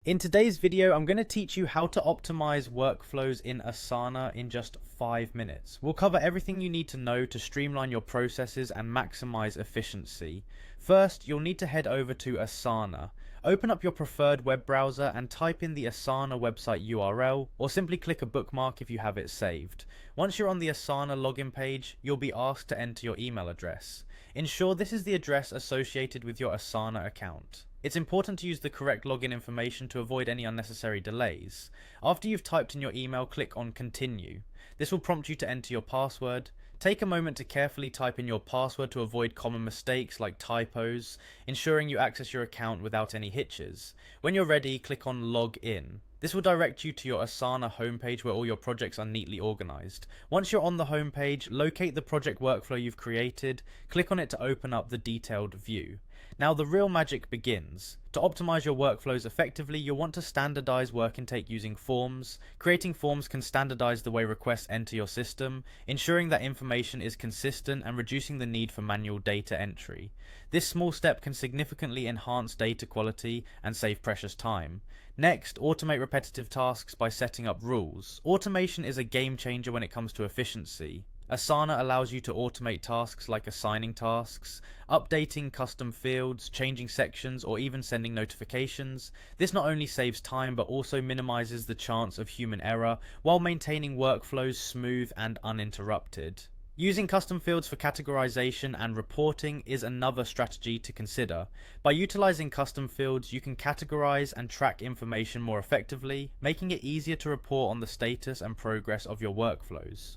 In today's video, I'm going to teach you how to optimize workflows in Asana in just 5 minutes. We'll cover everything you need to know to streamline your processes and maximize efficiency. First, you'll need to head over to Asana. Open up your preferred web browser and type in the Asana website URL, or simply click a bookmark if you have it saved. Once you're on the Asana login page, you'll be asked to enter your email address. Ensure this is the address associated with your Asana account. It's important to use the correct login information to avoid any unnecessary delays. After you've typed in your email, click on Continue. This will prompt you to enter your password. Take a moment to carefully type in your password to avoid common mistakes like typos, ensuring you access your account without any hitches. When you're ready, click on Log In. This will direct you to your Asana homepage where all your projects are neatly organized. Once you're on the homepage, locate the project workflow you've created, click on it to open up the detailed view. Now the real magic begins. To optimize your workflows effectively, you'll want to standardize work intake using forms. Creating forms can standardize the way requests enter your system, ensuring that information is consistent and reducing the need for manual data entry. This small step can significantly enhance data quality and save precious time. Next, automate repetitive tasks by setting up rules. Automation is a game changer when it comes to efficiency. Asana allows you to automate tasks like assigning tasks, updating custom fields, changing sections, or even sending notifications. This not only saves time but also minimizes the chance of human error while maintaining workflows smooth and uninterrupted. Using custom fields for categorization and reporting is another strategy to consider. By utilizing custom fields, you can categorize and track information more effectively, making it easier to report on the status and progress of your workflows.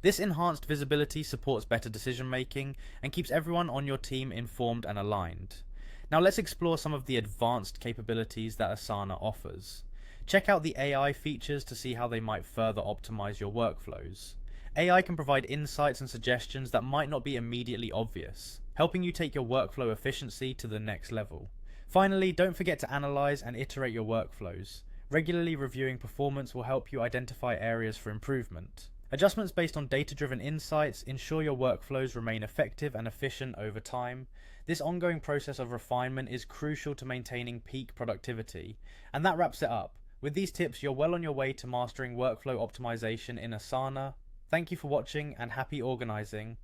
This enhanced visibility supports better decision making and keeps everyone on your team informed and aligned. Now let's explore some of the advanced capabilities that Asana offers. Check out the AI features to see how they might further optimize your workflows. AI can provide insights and suggestions that might not be immediately obvious, helping you take your workflow efficiency to the next level. Finally, don't forget to analyze and iterate your workflows. Regularly reviewing performance will help you identify areas for improvement. Adjustments based on data-driven insights ensure your workflows remain effective and efficient over time. This ongoing process of refinement is crucial to maintaining peak productivity. And that wraps it up. With these tips, you're well on your way to mastering workflow optimization in Asana. Thank you for watching and happy organizing.